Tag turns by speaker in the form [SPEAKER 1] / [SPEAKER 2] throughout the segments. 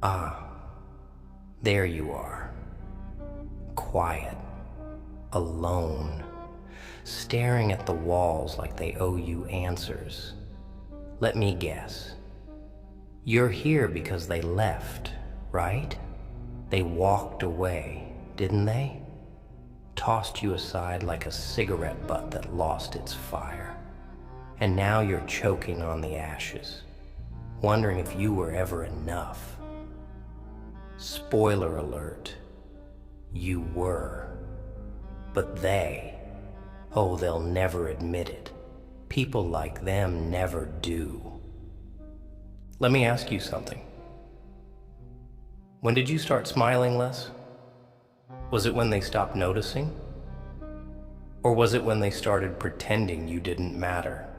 [SPEAKER 1] Ah, there you are. Quiet, alone, staring at the walls like they owe you answers. Let me guess. You're here because they left, right? They walked away, didn't they? Tossed you aside like a cigarette butt that lost its fire. And now you're choking on the ashes, wondering if you were ever enough. Spoiler alert, you were. But they, oh, they'll never admit it. People like them never do. Let me ask you something. When did you start smiling less? Was it when they stopped noticing? Or was it when they started pretending you didn't matter?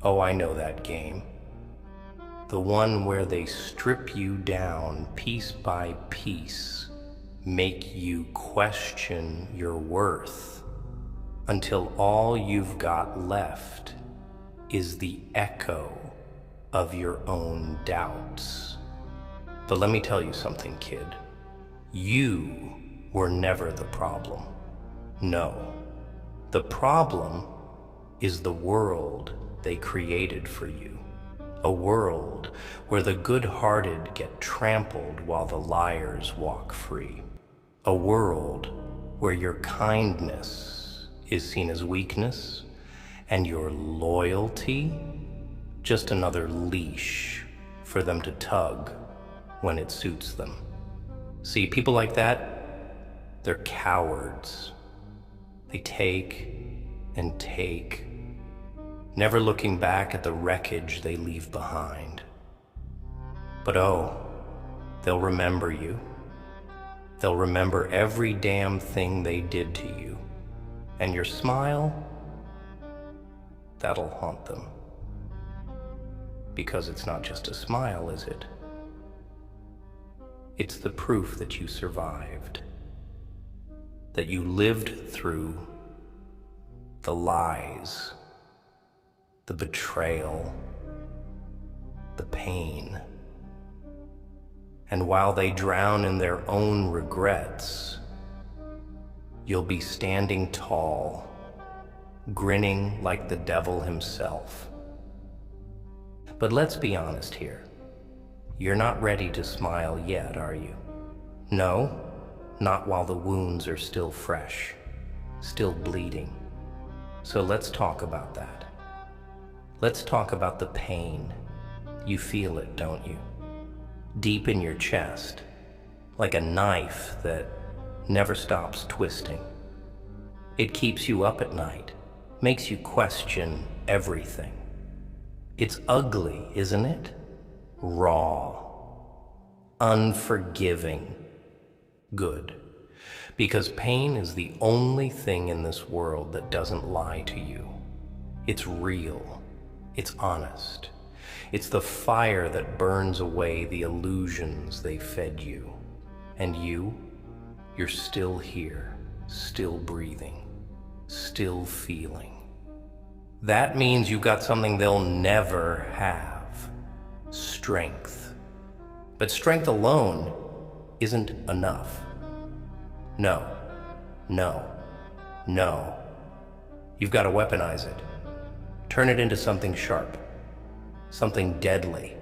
[SPEAKER 1] Oh, I know that game. The one where they strip you down piece by piece, make you question your worth, until all you've got left is the echo of your own doubts. But let me tell you something, kid. You were never the problem. No. The problem is the world they created for you. A world where the good-hearted get trampled while the liars walk free. A world where your kindness is seen as weakness and your loyalty just another leash for them to tug when it suits them. See, people like that, they're cowards. They take and take, never looking back at the wreckage they leave behind. But oh, they'll remember you. They'll remember every damn thing they did to you. And your smile, that'll haunt them. Because it's not just a smile, is it? It's the proof that you survived. That you lived through the lies, the betrayal, the pain. And while they drown in their own regrets, you'll be standing tall, grinning like the devil himself. But let's be honest here. You're not ready to smile yet, are you? No, not while the wounds are still fresh, still bleeding. So let's talk about that. Let's talk about the pain. You feel it, don't you? Deep in your chest, like a knife that never stops twisting. It keeps you up at night, makes you question everything. It's ugly, isn't it? Raw, unforgiving. Good. Because pain is the only thing in this world that doesn't lie to you. It's real. It's honest. It's the fire that burns away the illusions they fed you. And you're still here, still breathing, still feeling. That means you've got something they'll never have. Strength. But strength alone isn't enough. No, no, no. You've got to weaponize it. Turn it into something sharp, something deadly.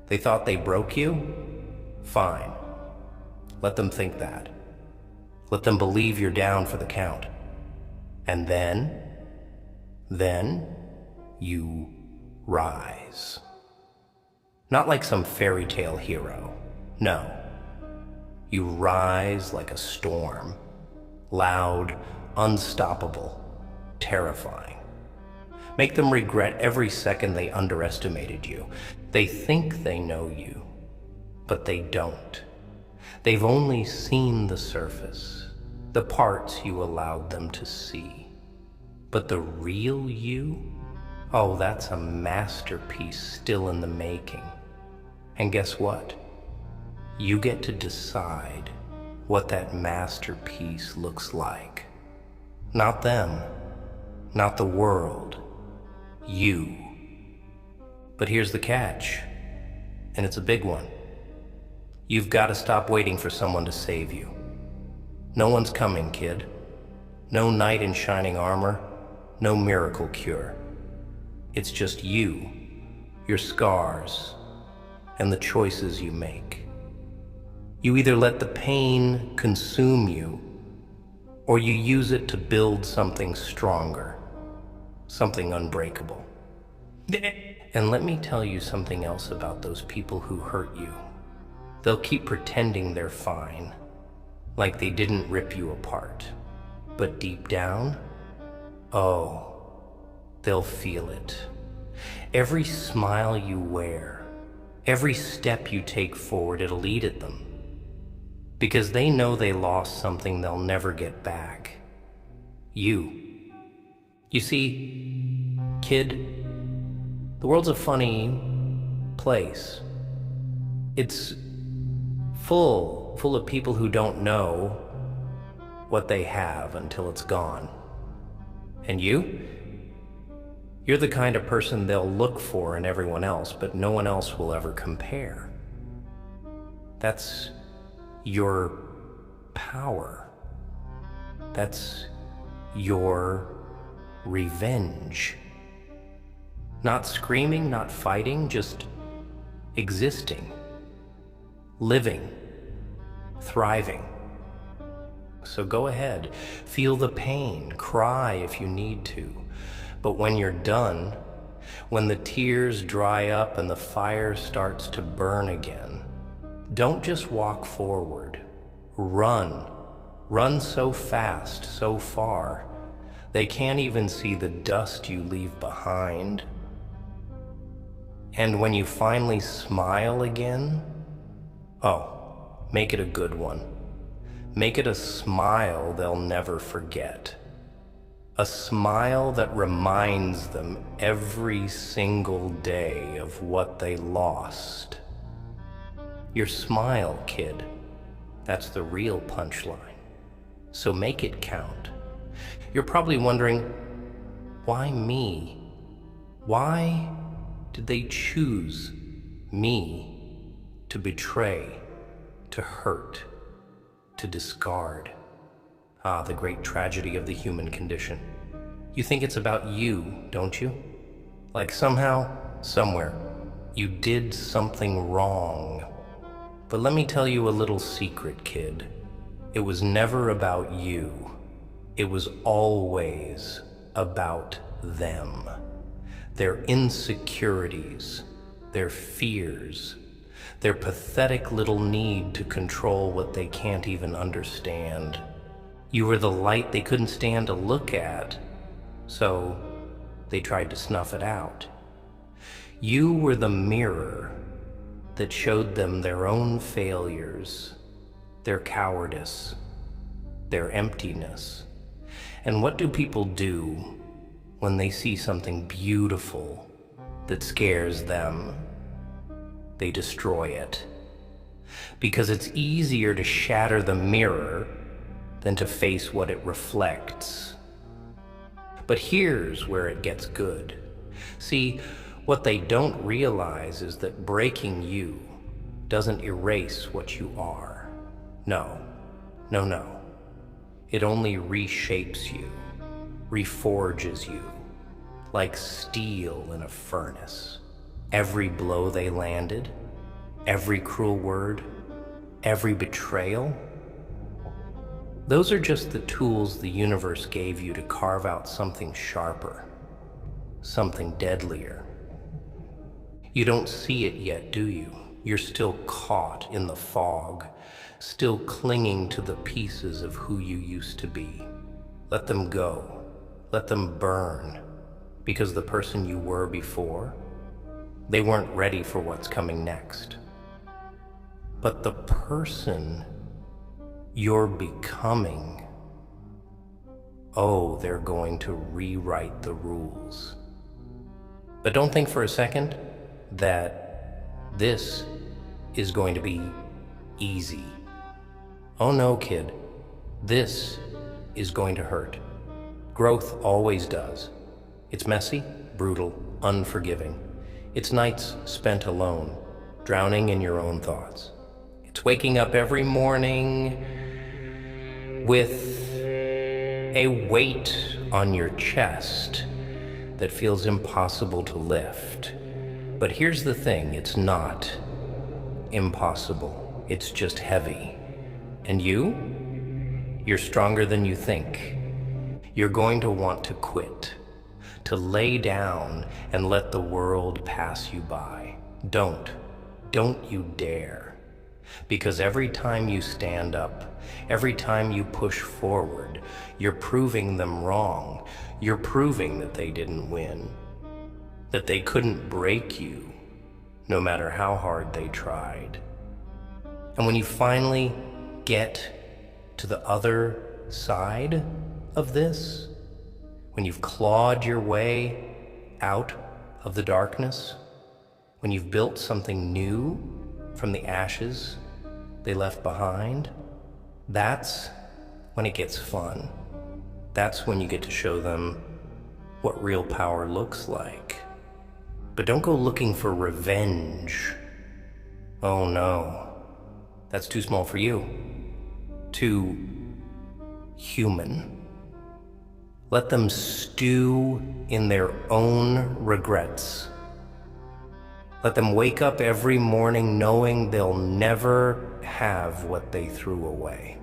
[SPEAKER 1] They thought they broke you? Fine. Let them think that. Let them believe you're down for the count. And then you rise. Not like some fairy tale hero. No. You rise like a storm. Loud, unstoppable, terrifying. Make them regret every second they underestimated you. They think they know you, but they don't. They've only seen the surface, the parts you allowed them to see. But the real you, oh, that's a masterpiece still in the making. And guess what? You get to decide what that masterpiece looks like. Not them, not the world, you. But here's the catch. and it's a big one. You've got to stop waiting for someone to save you. No one's coming, kid. No knight in shining armor, no miracle cure. It's just you, your scars, and the choices you make. You either let the pain consume you, or you use it to build something stronger, something unbreakable. And let me tell you something else about those people who hurt you. They'll keep pretending they're fine, like they didn't rip you apart. But deep down, oh, they'll feel it. Every smile you wear, every step you take forward, it'll eat at them. Because they know they lost something they'll never get back. You. You see, kid, the world's a funny place. It's full of people who don't know what they have until it's gone. And you're the kind of person they'll look for in everyone else, but no one else will ever compare. That's your power. That's your revenge. Not screaming, not fighting, just existing, living, thriving. So go ahead, feel the pain, cry if you need to. But when you're done, when the tears dry up and the fire starts to burn again, don't just walk forward. Run. Run so fast, so far, they can't even see the dust you leave behind. And when you finally smile again, oh, make it a good one. Make it a smile they'll never forget. A smile that reminds them every single day of what they lost. Your smile, kid. That's the real punchline. So make it count. You're probably wondering, why me? Why did they choose me to betray, to hurt, to discard? Ah, the great tragedy of the human condition. You think it's about you, don't you? Like somehow, somewhere, you did something wrong. But let me tell you a little secret, kid. It was never about you. It was always about them. Their insecurities, their fears, their pathetic little need to control what they can't even understand. You were the light they couldn't stand to look at, so they tried to snuff it out. You were the mirror that showed them their own failures, their cowardice, their emptiness. And what do people do when they see something beautiful that scares them? They destroy it. Because it's easier to shatter the mirror than to face what it reflects. But here's where it gets good. See, what they don't realize is that breaking you doesn't erase what you are. No. It only reshapes you, reforges you, like steel in a furnace. Every blow they landed, every cruel word, every betrayal, those are just the tools the universe gave you to carve out something sharper, something deadlier. You don't see it yet, do you? You're still caught in the fog, still clinging to the pieces of who you used to be. Let them go. Let them burn. Because the person you were before, they weren't ready for what's coming next. But the person you're becoming, oh, they're going to rewrite the rules. But don't think for a second that this is going to be easy. Oh no, kid. This is going to hurt. Growth always does. It's messy, brutal, unforgiving. It's nights spent alone, drowning in your own thoughts. It's waking up every morning with a weight on your chest that feels impossible to lift. But here's the thing, it's not impossible. It's just heavy. And you're stronger than you think. You're going to want to quit, to lay down and let the world pass you by. Don't you dare. Because every time you stand up, every time you push forward, you're proving them wrong. You're proving that they didn't win, that they couldn't break you, no matter how hard they tried. And when you finally get to the other side of this, when you've clawed your way out of the darkness, when you've built something new from the ashes they left behind, that's when it gets fun. That's when you get to show them what real power looks like. But don't go looking for revenge. Oh no, that's too small for you. Too human. Let them stew in their own regrets. Let them wake up every morning knowing they'll never have what they threw away.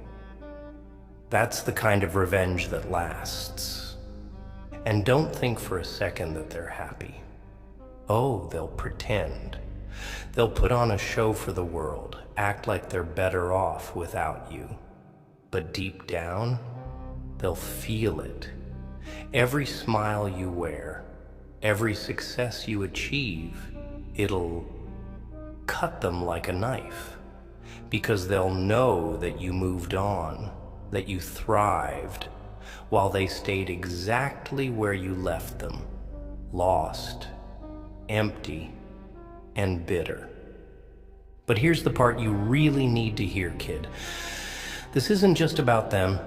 [SPEAKER 1] That's the kind of revenge that lasts. And don't think for a second that they're happy. Oh, they'll pretend. They'll put on a show for the world, act like they're better off without you. But deep down, they'll feel it. Every smile you wear, every success you achieve, it'll cut them like a knife, because they'll know that you moved on, that you thrived, while they stayed exactly where you left them, lost, empty, and bitter. But here's the part you really need to hear, kid. This isn't just about them.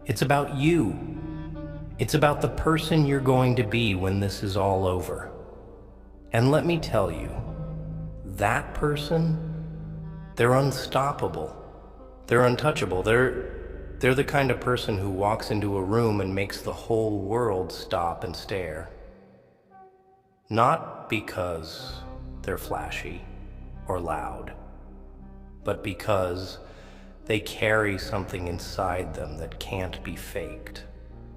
[SPEAKER 1] It's about you. It's about the person you're going to be when this is all over. And let me tell you, that person, they're unstoppable. They're untouchable. They're the kind of person who walks into a room and makes the whole world stop and stare. Not because they're flashy or loud, but because they carry something inside them that can't be faked.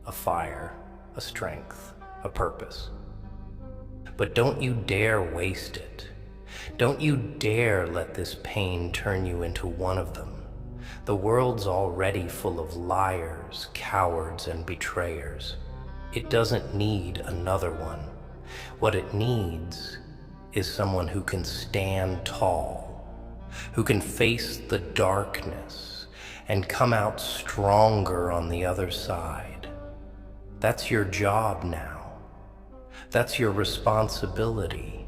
[SPEAKER 1] A fire, a strength, a purpose. But don't you dare waste it. Don't you dare let this pain turn you into one of them. The world's already full of liars, cowards, and betrayers. It doesn't need another one. What it needs is someone who can stand tall, who can face the darkness and come out stronger on the other side. That's your job now. That's your responsibility.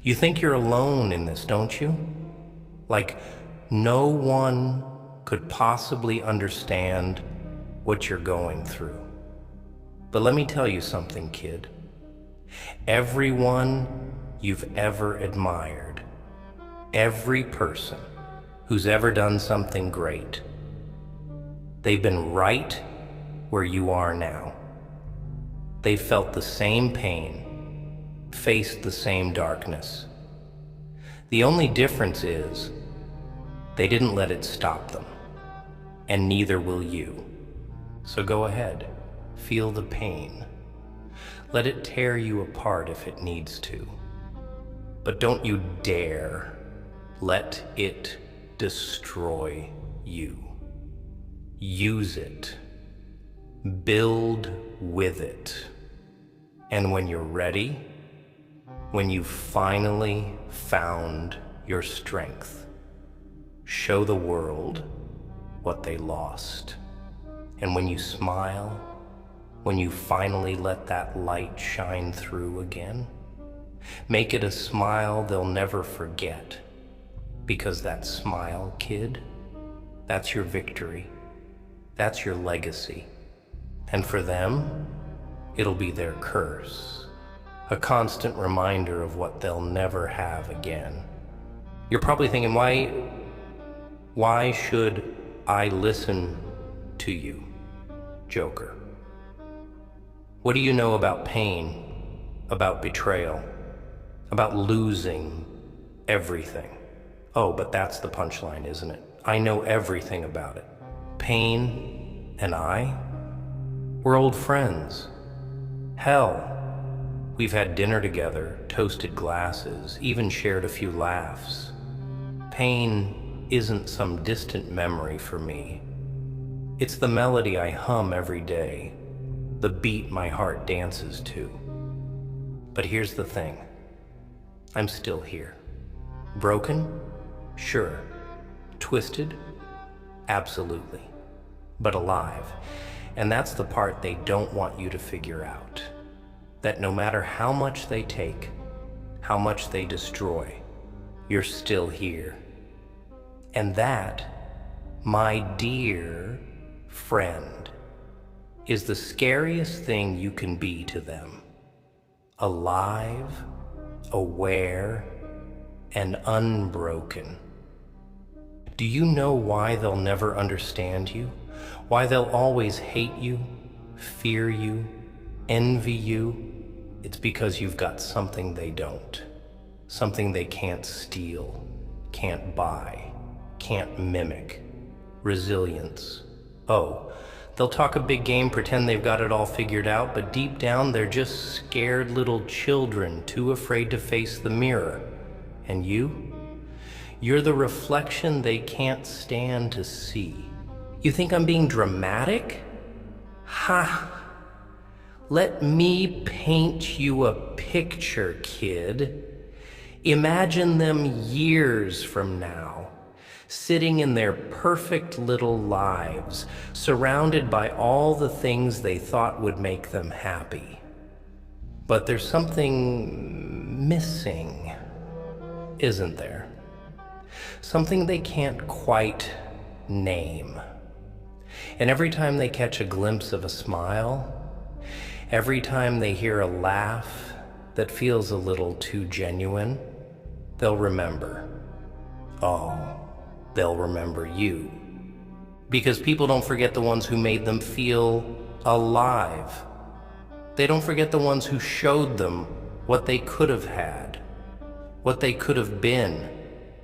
[SPEAKER 1] You think you're alone in this, don't you? Like no one could possibly understand what you're going through. But let me tell you something, kid. Everyone you've ever admired, every person who's ever done something great, they've been right where you are now. They felt the same pain, faced the same darkness. The only difference is they didn't let it stop them, and neither will you. So go ahead, feel the pain. Let it tear you apart if it needs to. But don't you dare let it destroy you. Use it. Build with it. And when you're ready, when you've finally found your strength, show the world what they lost. And when you smile, when you finally let that light shine through again, make it a smile they'll never forget. Because that smile, kid, that's your victory. That's your legacy. And for them, it'll be their curse. A constant reminder of what they'll never have again. You're probably thinking, why should I listen to you, Joker? What do you know about pain, about betrayal, about losing everything? Oh, but that's the punchline, isn't it? I know everything about it. Pain and I, we're old friends. Hell, we've had dinner together, toasted glasses, even shared a few laughs. Pain isn't some distant memory for me. It's the melody I hum every day, the beat my heart dances to. But here's the thing. I'm still here. Broken? Sure. Twisted? Absolutely. But alive. And that's the part they don't want you to figure out. That no matter how much they take, how much they destroy, you're still here. And that, my dear friend, is the scariest thing you can be to them. Alive, aware, and unbroken. Do you know why they'll never understand you? Why they'll always hate you, fear you, envy you? It's because you've got something they don't. Something they can't steal, can't buy, can't mimic. Resilience. Oh, they'll talk a big game, pretend they've got it all figured out, but deep down they're just scared little children, too afraid to face the mirror. And you're the reflection they can't stand to see. You think I'm being dramatic? Ha! Let me paint you a picture, kid. Imagine them years from now, sitting in their perfect little lives, surrounded by all the things they thought would make them happy. But there's something missing, isn't there? Something they can't quite name. And every time they catch a glimpse of a smile, every time they hear a laugh that feels a little too genuine, they'll remember. Oh, they'll remember you. Because people don't forget the ones who made them feel alive. They don't forget the ones who showed them what they could have had, what they could have been,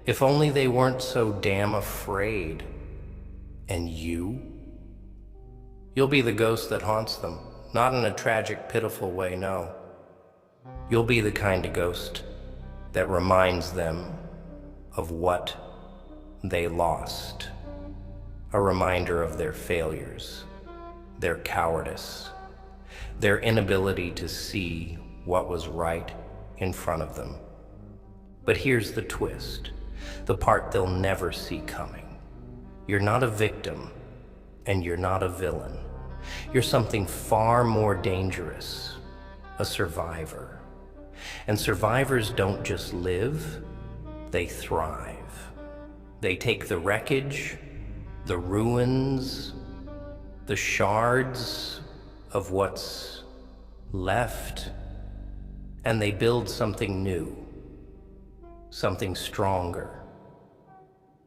[SPEAKER 1] if only they weren't so damn afraid. And you'll be the ghost that haunts them, not in a tragic, pitiful way, no. You'll be the kind of ghost that reminds them of what they lost. A reminder of their failures, their cowardice, their inability to see what was right in front of them. But here's the twist, the part they'll never see coming. You're not a victim, and you're not a villain. You're something far more dangerous, a survivor. And survivors don't just live, they thrive. They take the wreckage, the ruins, the shards of what's left, and they build something new, something stronger,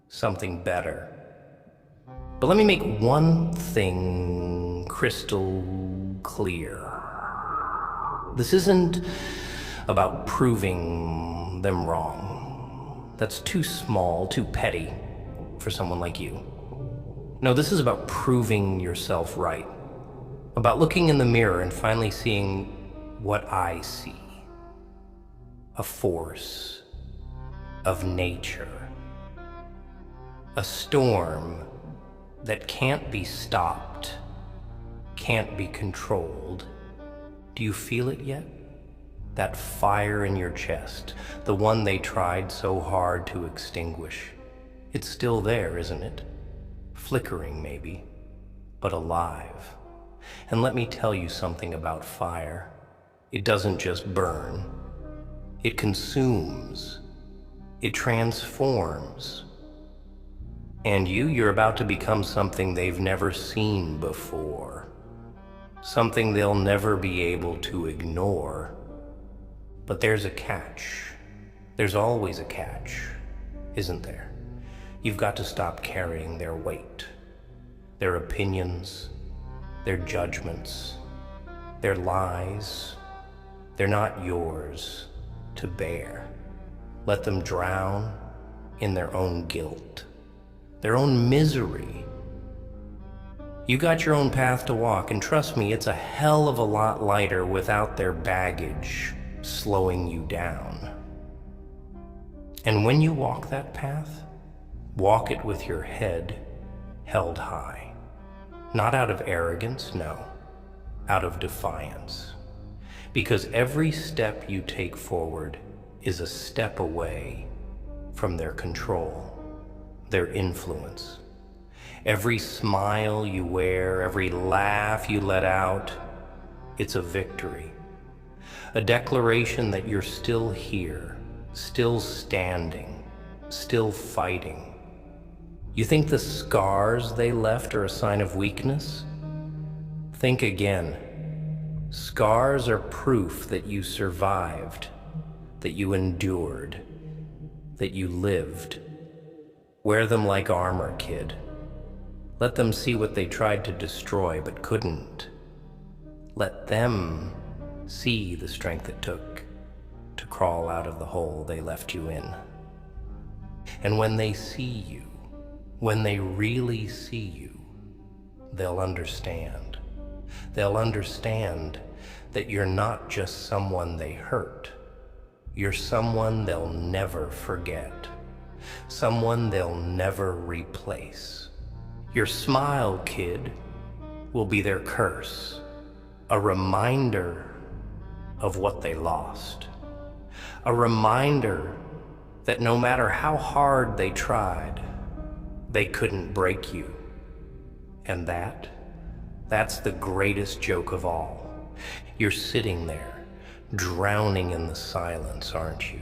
[SPEAKER 1] something better. But let me make one thing crystal clear. This isn't about proving them wrong. That's too small, too petty for someone like you. No, this is about proving yourself right. About looking in the mirror and finally seeing what I see. A force of nature. A storm that can't be stopped, can't be controlled. Do you feel it yet? That fire in your chest, the one they tried so hard to extinguish. It's still there, isn't it? Flickering maybe, but alive. And let me tell you something about fire. It doesn't just burn. It consumes. It transforms. And you're about to become something they've never seen before. Something they'll never be able to ignore. But there's a catch. There's always a catch. isn't there? You've got to stop carrying their weight, their opinions, their judgments, their lies. They're not yours to bear. Let them drown in their own guilt, their own misery. You got your own path to walk, and trust me, it's a hell of a lot lighter without their baggage slowing you down. And when you walk that path, walk it with your head held high. Not out of arrogance, no, out of defiance. Because every step you take forward is a step away from their control, their influence. Every smile you wear, every laugh you let out, it's a victory. A declaration that you're still here, still standing, still fighting. You think the scars they left are a sign of weakness? Think again. Scars are proof that you survived, that you endured, that you lived. Wear them like armor, kid. Let them see what they tried to destroy but couldn't. Let them see the strength it took to crawl out of the hole they left you in. And when they see you, when they really see you, they'll understand. They'll understand that you're not just someone they hurt. You're someone they'll never forget. Someone they'll never replace. Your smile, kid, will be their curse. A reminder of what they lost. A reminder that no matter how hard they tried, they couldn't break you. And that's the greatest joke of all. You're sitting there, drowning in the silence, aren't you?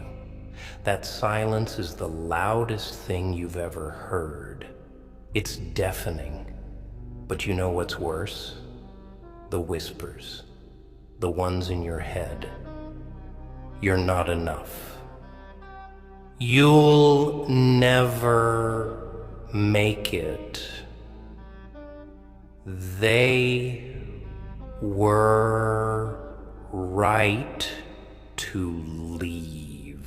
[SPEAKER 1] That silence is the loudest thing you've ever heard. It's deafening. But you know what's worse? The whispers, the ones in your head. You're not enough. You'll never make it. They were right to leave.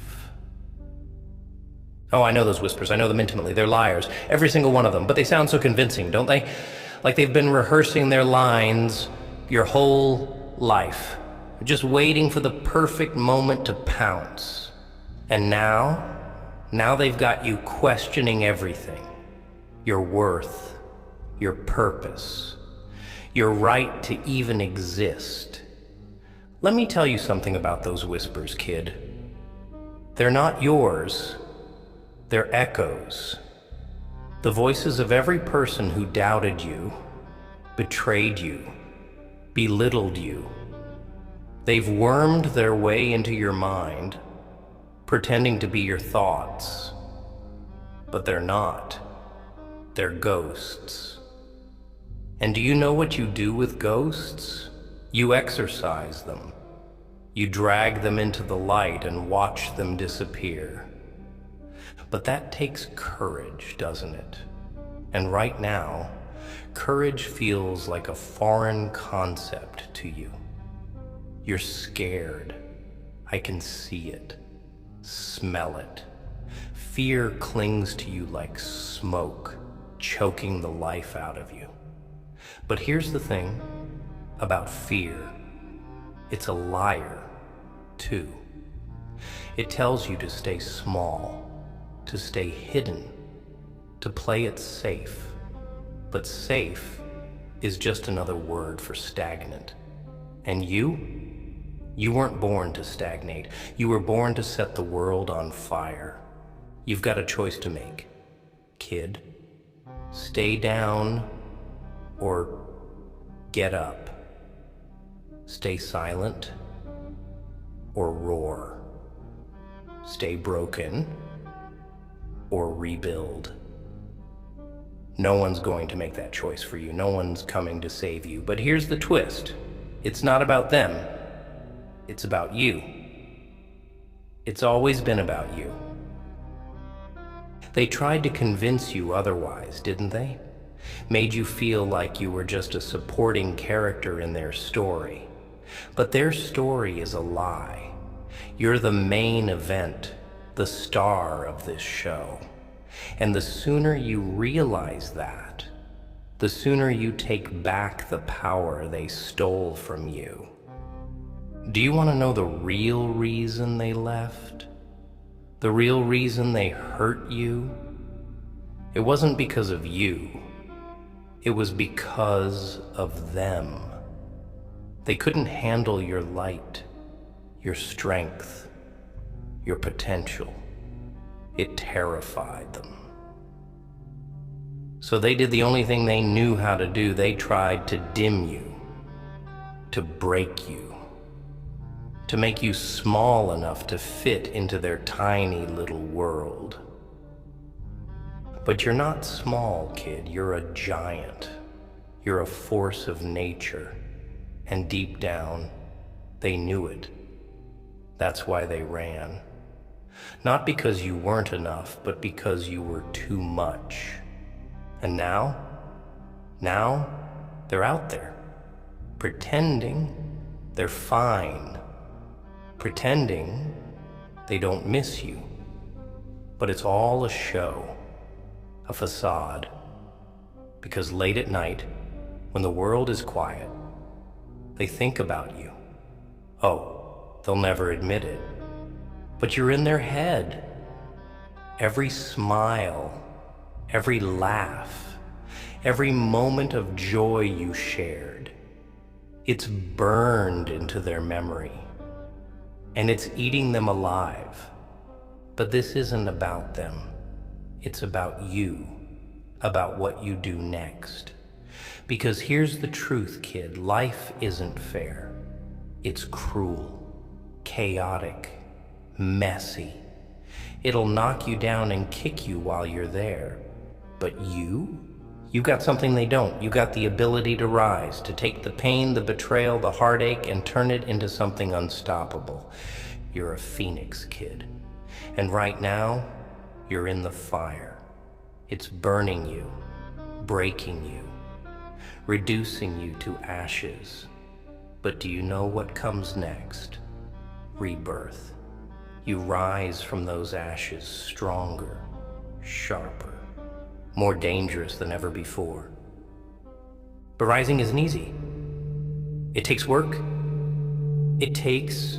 [SPEAKER 1] Oh, I know those whispers. I know them intimately. They're liars. Every single one of them. But they sound so convincing, don't they? Like they've been rehearsing their lines your whole life, just waiting for the perfect moment to pounce. And now they've got you questioning everything. Your worth, your purpose, your right to even exist. Let me tell you something about those whispers, kid. They're not yours. They're echoes. The voices of every person who doubted you, betrayed you, belittled you. They've wormed their way into your mind, pretending to be your thoughts. But they're not. They're ghosts. And do you know what you do with ghosts? You exorcise them. You drag them into the light and watch them disappear. But that takes courage, doesn't it? And right now, courage feels like a foreign concept to you. You're scared. I can see it, smell it. Fear clings to you like smoke, choking the life out of you. But here's the thing about fear. It's a liar, too. It tells you to stay small, to stay hidden, to play it safe. But safe is just another word for stagnant. And you weren't born to stagnate. You were born to set the world on fire. You've got a choice to make, kid. Stay down or get up. Stay silent or roar. Stay broken or rebuild. No one's going to make that choice for you. No one's coming to save you. But here's the twist. It's not about them. It's about you. It's always been about you. They tried to convince you otherwise, didn't they? Made you feel like you were just a supporting character in their story. But their story is a lie. You're the main event, the star of this show. And the sooner you realize that, the sooner you take back the power they stole from you. Do you want to know the real reason they left? The real reason they hurt you? It wasn't because of you. It was because of them. They couldn't handle your light, your strength, your potential. It terrified them. So they did the only thing they knew how to do. They tried to dim you, to break you, to make you small enough to fit into their tiny little world. But you're not small, kid. You're a giant. You're a force of nature. And deep down, they knew it. That's why they ran. Not because you weren't enough, but because you were too much. And now they're out there, pretending they're fine, pretending they don't miss you. But it's all a show, a facade. Because late at night, when the world is quiet, they think about you. Oh, they'll never admit it, but you're in their head. Every smile, every laugh, every moment of joy you shared, it's burned into their memory, and it's eating them alive. But this isn't about them. It's about you, about what you do next. Because here's the truth, kid. Life isn't fair. It's cruel, chaotic, messy. It'll knock you down and kick you while you're there. But you got something they don't. You got the ability to rise, to take the pain, the betrayal, the heartache, and turn it into something unstoppable. You're a phoenix, kid. And right now, you're in the fire. It's burning you, breaking you, reducing you to ashes. But do you know what comes next? Rebirth. You rise from those ashes stronger, sharper, more dangerous than ever before. But rising isn't easy. It takes work. It takes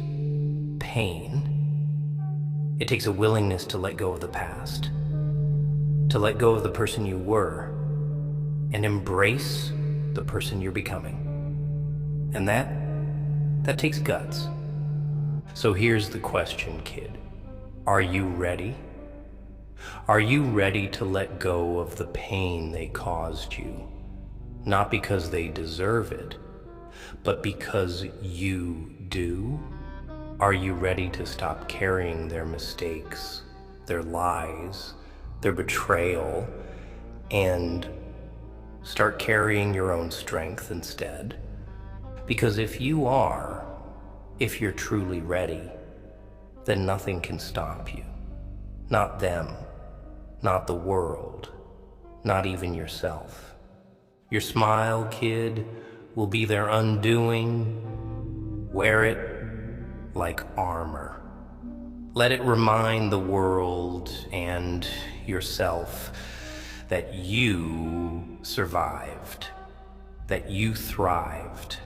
[SPEAKER 1] pain. It takes a willingness to let go of the past, to let go of the person you were, and embrace the person you're becoming. And that takes guts. So here's the question, kid. Are you ready? Are you ready to let go of the pain they caused you? Not because they deserve it, but because you do? Are you ready to stop carrying their mistakes, their lies, their betrayal, and start carrying your own strength instead? Because if you are, if you're truly ready, then nothing can stop you. Not them, not the world, not even yourself. Your smile, kid, will be their undoing. Wear it like armor. Let it remind the world and yourself that you survived, that you thrived,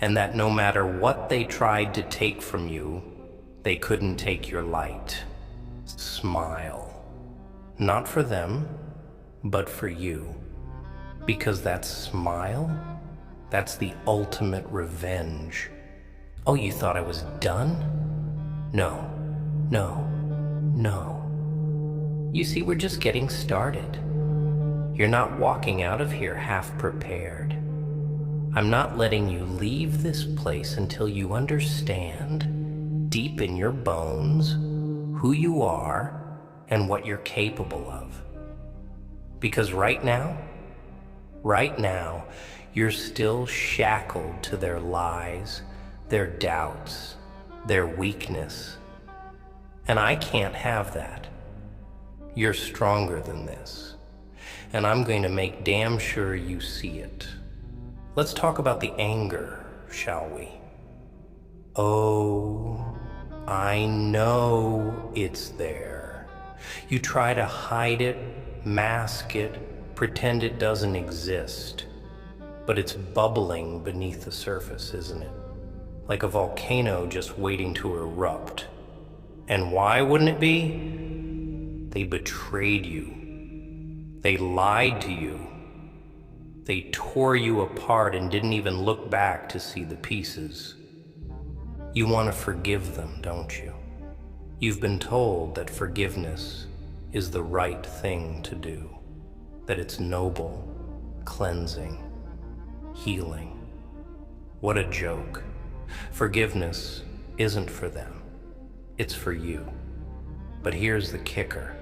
[SPEAKER 1] and that no matter what they tried to take from you, they couldn't take your light. Smile. Not for them, but for you. Because that smile, that's the ultimate revenge. Oh, you thought I was done? No, no, no. You see, we're just getting started. You're not walking out of here half prepared. I'm not letting you leave this place until you understand, deep in your bones, who you are and what you're capable of. Because right now, you're still shackled to their lies, their doubts, their weakness. And I can't have that. You're stronger than this, and I'm going to make damn sure you see it. Let's talk about the anger, shall we? Oh, I know it's there. You try to hide it, mask it, pretend it doesn't exist. But it's bubbling beneath the surface, isn't it? Like a volcano just waiting to erupt. And why wouldn't it be? They betrayed you. They lied to you. They tore you apart and didn't even look back to see the pieces. You want to forgive them, don't you? You've been told that forgiveness is the right thing to do, that it's noble, cleansing, healing. What a joke. Forgiveness isn't for them. It's for you. But here's the kicker.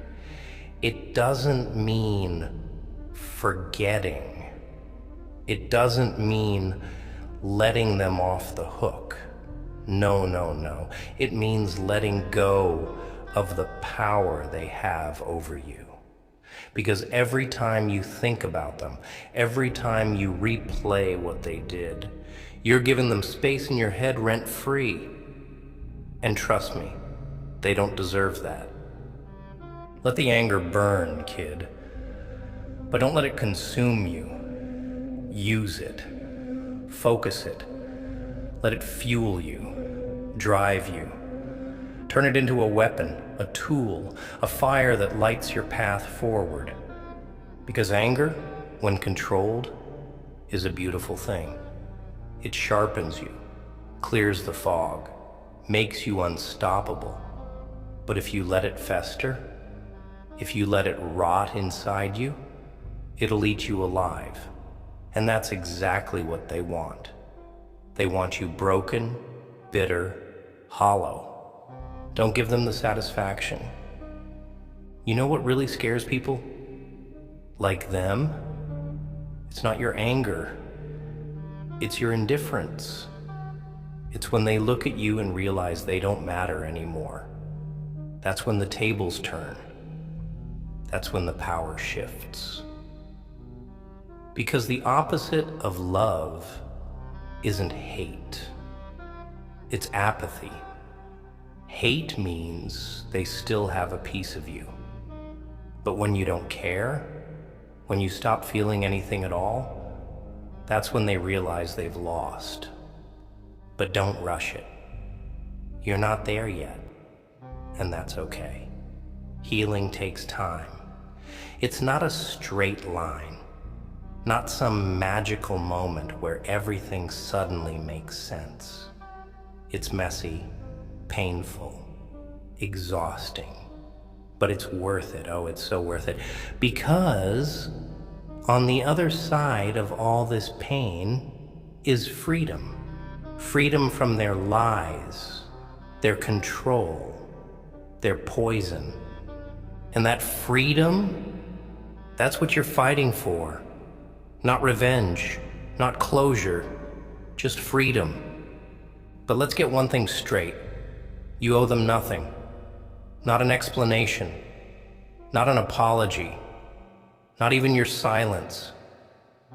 [SPEAKER 1] It doesn't mean forgetting. It doesn't mean letting them off the hook. No, no, no. It means letting go of the power they have over you. Because every time you think about them, every time you replay what they did, you're giving them space in your head rent-free. And trust me, they don't deserve that. Let the anger burn, kid. But don't let it consume you. Use it. Focus it. Let it fuel you. Drive you. Turn it into a weapon, a tool, a fire that lights your path forward. Because anger, when controlled, is a beautiful thing. It sharpens you, clears the fog, makes you unstoppable. But if you let it fester, if you let it rot inside you, it'll eat you alive. And that's exactly what they want. They want you broken, bitter, hollow. Don't give them the satisfaction. You know what really scares people? Like them? It's not your anger. It's your indifference. It's when they look at you and realize they don't matter anymore. That's when the tables turn. That's when the power shifts. Because the opposite of love isn't hate. It's apathy. Hate means they still have a piece of you. But when you don't care, when you stop feeling anything at all, that's when they realize they've lost. But don't rush it. You're not there yet, and that's okay. Healing takes time. It's not a straight line, not some magical moment where everything suddenly makes sense. It's messy, painful, exhausting, but it's worth it. Oh, it's so worth it. Because on the other side of all this pain is freedom. Freedom from their lies, their control, their poison. And that freedom, that's what you're fighting for. Not revenge, not closure, just freedom. But let's get one thing straight. You owe them nothing. Not an explanation. Not an apology. Not even your silence.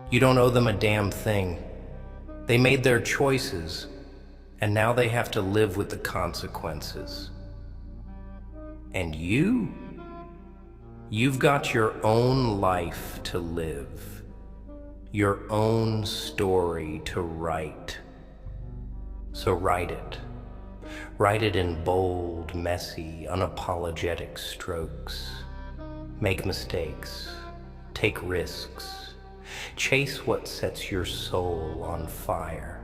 [SPEAKER 1] You don't owe them a damn thing. They made their choices, and now they have to live with the consequences. And you've got your own life to live, your own story to write. So write it. Write it in bold, messy, unapologetic strokes. Make mistakes. Take risks. Chase what sets your soul on fire.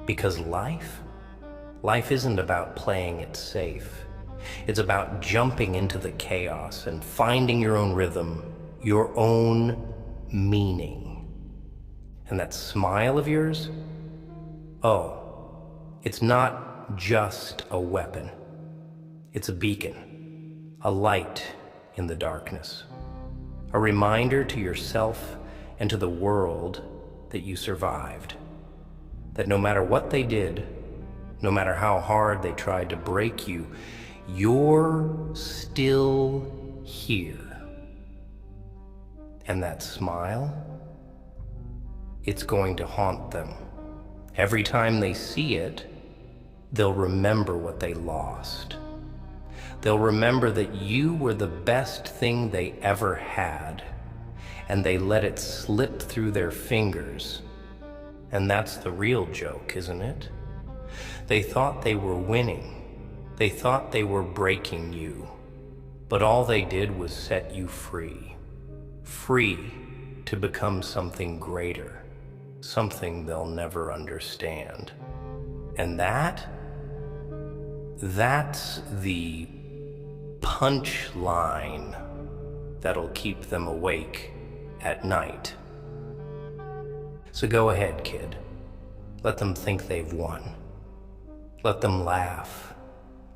[SPEAKER 1] Because life isn't about playing it safe. It's about jumping into the chaos and finding your own rhythm, your own meaning. And that smile of yours? Oh, it's not just a weapon. It's a beacon, a light in the darkness, a reminder to yourself and to the world that you survived. That no matter what they did, no matter how hard they tried to break you, you're still here. And that smile, it's going to haunt them. Every time they see it, they'll remember what they lost. They'll remember that you were the best thing they ever had, and they let it slip through their fingers. And that's the real joke, isn't it? They thought they were winning. They thought they were breaking you. But all they did was set you free. Free to become something greater, something they'll never understand. And that's the punchline that'll keep them awake at night. So go ahead, kid. Let them think they've won. Let them laugh.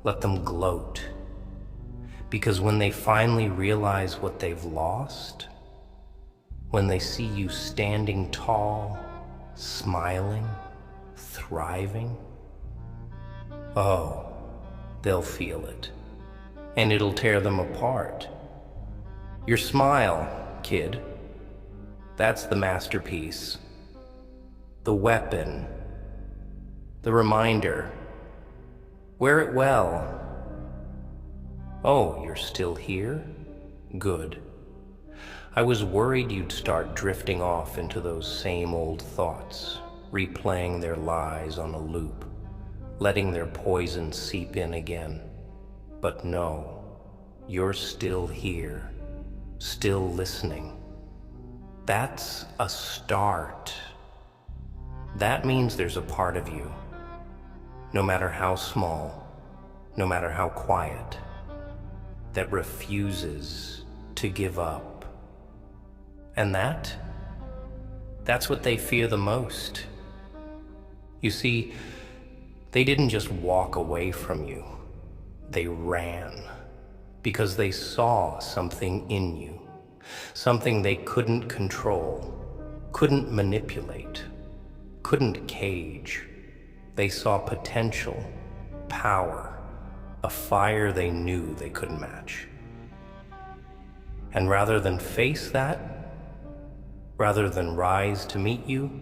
[SPEAKER 1] Let them gloat. Because when they finally realize what they've lost, when they see you standing tall, smiling, thriving, oh, they'll feel it. And it'll tear them apart. Your smile, kid, that's the masterpiece. The weapon. The reminder. Wear it well. Oh, you're still here? Good. I was worried you'd start drifting off into those same old thoughts, replaying their lies on a loop, letting their poison seep in again. But no, you're still here, still listening. That's a start. That means there's a part of you, no matter how small, no matter how quiet, that refuses to give up. And that's what they fear the most. You see, they didn't just walk away from you. They ran because they saw something in you, something they couldn't control, couldn't manipulate, couldn't cage. They saw potential, power, a fire they knew they couldn't match. And rather than face that, rather than rise to meet you,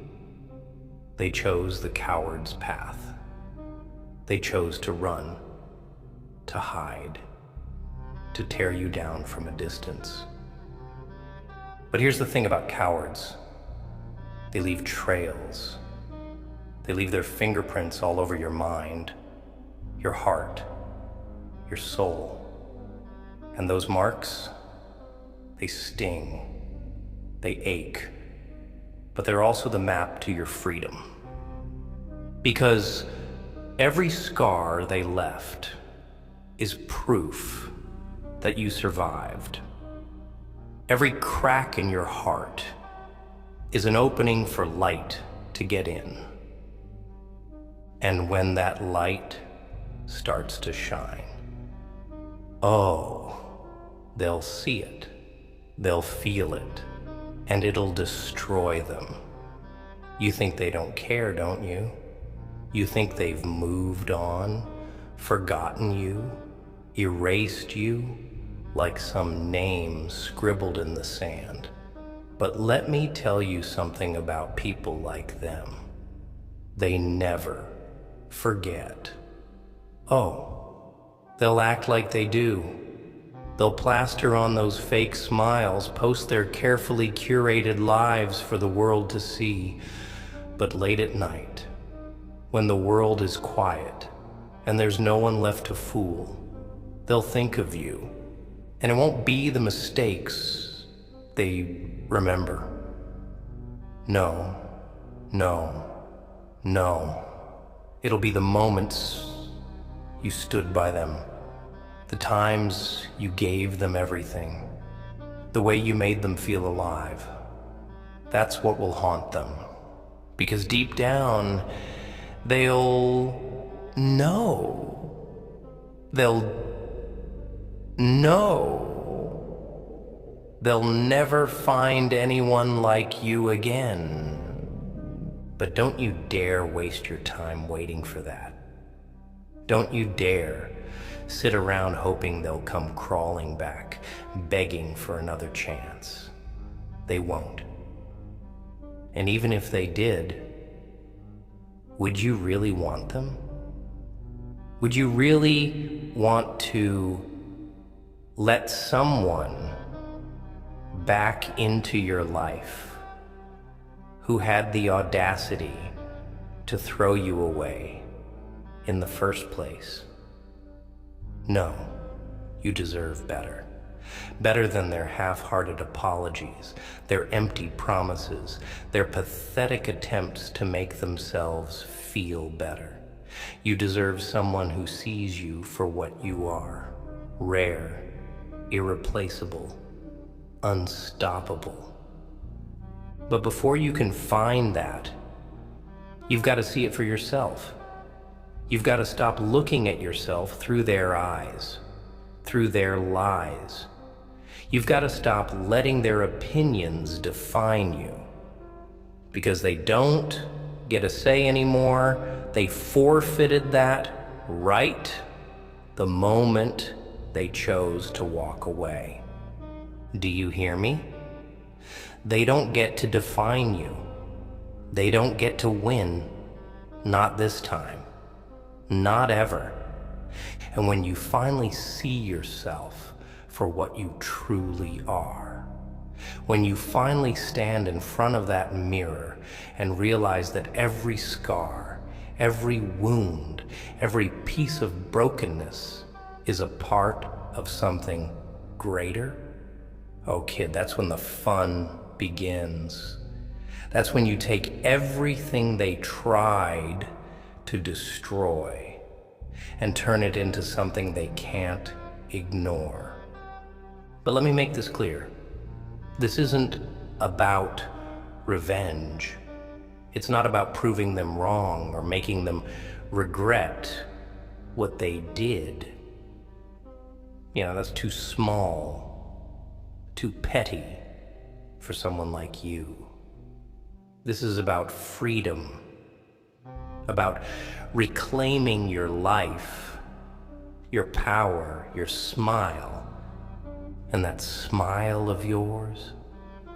[SPEAKER 1] they chose the coward's path. They chose to run, to hide, to tear you down from a distance. But here's the thing about cowards. They leave trails. They leave their fingerprints all over your mind, your heart, your soul. And those marks, they sting. They ache, but they're also the map to your freedom. Because every scar they left is proof that you survived. Every crack in your heart is an opening for light to get in. And when that light starts to shine, oh, they'll see it, they'll feel it, and it'll destroy them. You think they don't care, don't you? You think they've moved on, forgotten you, erased you, like some name scribbled in the sand. But let me tell you something about people like them. They never forget. Oh, they'll act like they do. They'll plaster on those fake smiles, post their carefully curated lives for the world to see. But late at night, when the world is quiet and there's no one left to fool, they'll think of you. And it won't be the mistakes they remember. No, no, no. It'll be the moments you stood by them, the times you gave them everything, the way you made them feel alive. That's what will haunt them. Because deep down, they'll know. They'll know. They'll never find anyone like you again. But don't you dare waste your time waiting for that. Don't you dare sit around hoping they'll come crawling back, begging for another chance. They won't. And even if they did, would you really want them? Would you really want to let someone back into your life who had the audacity to throw you away in the first place? No, you deserve better. Better than their half-hearted apologies, their empty promises, their pathetic attempts to make themselves feel better. You deserve someone who sees you for what you are: rare, irreplaceable, unstoppable. But before you can find that, you've got to see it for yourself. You've got to stop looking at yourself through their eyes, through their lies. You've got to stop letting their opinions define you, because they don't get a say anymore. They forfeited that right the moment they chose to walk away. Do you hear me? They don't get to define you. They don't get to win. Not this time. Not ever. And when you finally see yourself for what you truly are, when you finally stand in front of that mirror and realize that every scar, every wound, every piece of brokenness is a part of something greater, oh kid, that's when the fun begins. That's when you take everything they tried to destroy and turn it into something they can't ignore. But let me make this clear. This isn't about revenge. It's not about proving them wrong or making them regret what they did. You know, that's too small, too petty for someone like you. This is about freedom, about reclaiming your life, your power, your smile. And that smile of yours,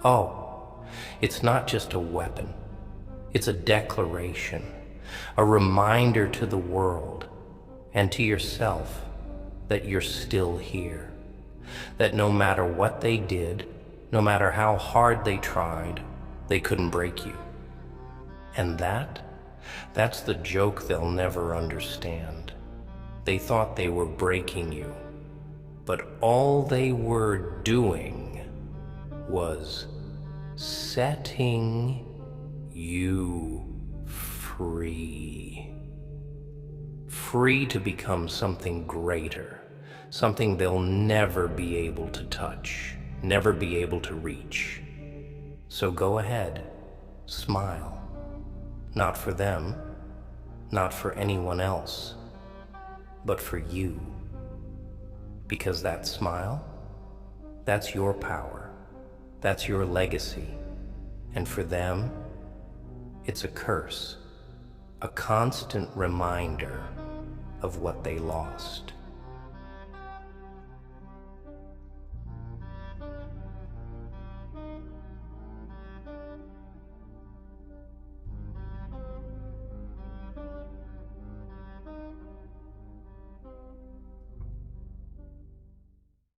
[SPEAKER 1] oh, it's not just a weapon. It's a declaration, a reminder to the world and to yourself that you're still here, that no matter what they did, no matter how hard they tried, they couldn't break you. And that's the joke they'll never understand. They thought they were breaking you, but all they were doing was setting you free. Free to become something greater, something they'll never be able to touch, never be able to reach. So go ahead, smile. Not for them, not for anyone else, but for you. Because that smile, that's your power, that's your legacy. And for them, it's a curse, a constant reminder of what they lost.